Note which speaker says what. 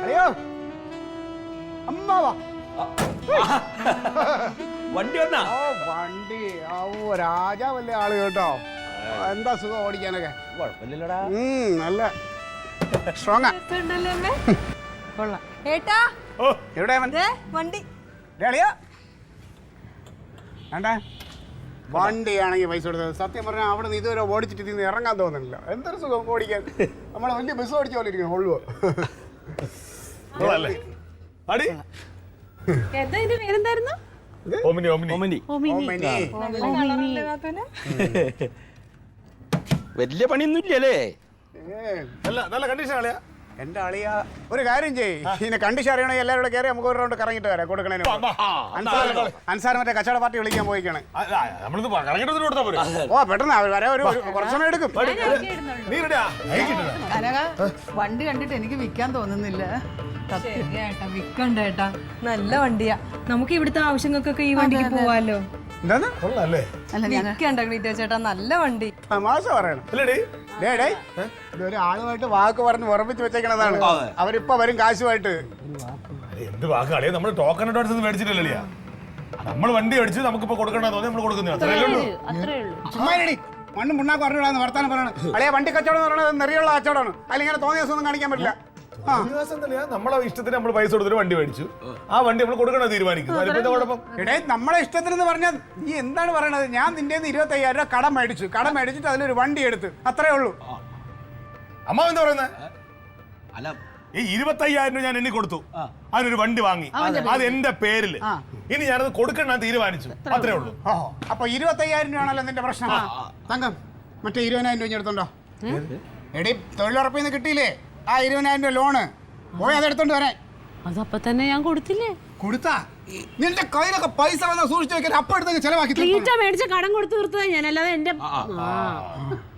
Speaker 1: അയ്യോ അമ്മാവാ
Speaker 2: വണ്ടി വന്നാ
Speaker 1: വണ്ടി രാജാവല്ലേ ആള് കേട്ടോ. എന്താ സുഖം ഓടിക്കാനൊക്കെ?
Speaker 2: കുഴപ്പമില്ലല്ലോടാ.
Speaker 1: നല്ല സ്ട്രോങ്ങാ. എവിടെ
Speaker 3: വണ്ടി
Speaker 1: വേണ്ട വണ്ടിയാണെങ്കിൽ പൈസ കൊടുത്തത്. സത്യം പറഞ്ഞാൽ അവിടെ നിന്ന് ഇതുവരെ ഓടിച്ചിട്ട് ഇതിന് ഇറങ്ങാൻ തോന്നുന്നില്ല. എന്തൊരു സുഖം ഓടിക്കാൻ. നമ്മളെ വലിയ ബസ് ഓടിച്ച പോലെ ഇരിക്കുന്നു. ഹോൾവോ
Speaker 2: വലിയ പണിയൊന്നും ഇല്ലല്ലേ?
Speaker 4: നല്ല കണ്ടീഷൻ ആളിയാ.
Speaker 1: എന്റെ അളിയ ഒരു കാര്യം ചെയ്യ്. ഇതിനെ കണ്ടീഷൻ അറിയണമെങ്കിൽ എല്ലാവരും കൂടെ കയറി നമുക്ക് ഒരു റൗണ്ട് കറങ്ങിട്ട് വരാം. കൊടുക്കണേ അൻസാർ മറ്റേ കച്ചവട പാർട്ടി വിളിക്കാൻ പോയിക്കാണ്. ഓ പെട്ടെന്ന് വരാൻ ഒരു കുറച്ച് സമയം എടുക്കും.
Speaker 3: വണ്ടി കണ്ടിട്ട് എനിക്ക് വിൽക്കാൻ തോന്നുന്നില്ല. വിൽക്കണ്ടേട്ടാ, നല്ല വണ്ടിയാ. നമുക്ക് ഇവിടുത്തെ ആവശ്യങ്ങൾക്കൊക്കെ ഈ വണ്ടിക്ക് പോവാലോ.
Speaker 1: എന്താന്ന്
Speaker 3: ചേട്ടാ, നല്ല വണ്ടി.
Speaker 1: തമാശ പറയണം. ഇതൊരു ആളുമായിട്ട് വാക്ക് പറഞ്ഞ് ഉറപ്പിച്ച് വെച്ചേക്കണതാണ്. അവരിപ്പോ വരും കാശുമായിട്ട്.
Speaker 4: എന്ത് വാക്കാളിയാ? നമ്മൾ ടോക്കൺ അഡ്വാൻസ് മേടിച്ചിട്ടില്ല. നമ്മൾ വണ്ടി അടിച്ച് നമുക്കിപ്പോ കൊടുക്കണമെന്ന് തോന്നി നമ്മൾ കൊടുക്കുന്നത്.
Speaker 1: ചുമ്മാടി മണ്ണും മുണ്ണാക്ക് പറഞ്ഞിടാന്ന് വർത്താനം പറയണം. അളിയ വണ്ടി കച്ചവടം എന്ന് പറയുന്നത് നെറിയുള്ള കച്ചവടമാണ്. അല്ലെങ്കിൽ തോന്നിയ ദിവസം ഒന്നും കാണിക്കാൻ പറ്റില്ല.
Speaker 4: നമ്മളെ ഇഷ്ടത്തിന് നമ്മൾ പൈസ കൊടുത്തിട്ട് വണ്ടി മേടിച്ചു. ആ വണ്ടി നമ്മൾ കൊടുക്കണോ തീരുമാനിക്കുന്നു.
Speaker 1: നമ്മളെ ഇഷ്ടത്തിനെന്ന് പറഞ്ഞാൽ നീ എന്താണ് പറയണത്? ഞാൻ നിന്റെ 25,000 രൂപ കടം മേടിച്ചിട്ട് അതിലൊരു വണ്ടി എടുത്ത്, അത്രേ ഉള്ളൂ.
Speaker 4: അമ്മ എന്താ പറയുന്നത്? അല്ല, ഈ 25,000 രൂപ ഞാൻ എണ്ണി കൊടുത്തു, അതിനൊരു വണ്ടി വാങ്ങി, അത് എന്റെ പേരില്. ഇനി ഞാനത് കൊടുക്കണം ഞാൻ തീരുമാനിച്ചു, അത്രേ ഉള്ളൂ.
Speaker 1: അപ്പൊ 25,000 രൂപയാണല്ലോ നിന്റെ പ്രശ്നം. തങ്കം, മറ്റേ 20,000 രൂപ എടുത്തോണ്ടോ? എടി, തൊഴിലുറപ്പിൽ നിന്ന് കിട്ടിയില്ലേ ആ 20,000 രൂപ ലോണ്? പോയി അതെടുത്തോണ്ട് വരാൻ.
Speaker 5: അതപ്പൊ തന്നെ ഞാൻ കൊടുത്തില്ലേ?
Speaker 1: കൊടുത്താ? നിന്റെ കയ്യിലൊക്കെ പൈസ വന്നാൽ സൂക്ഷിച്ചു വെക്കാൻ. അപ്പൊ എടുത്ത് ചെലവാക്കി
Speaker 5: മേടിച്ച കടം കൊടുത്തു തീർത്തതാ ഞാൻ, അല്ലാതെ എന്റെ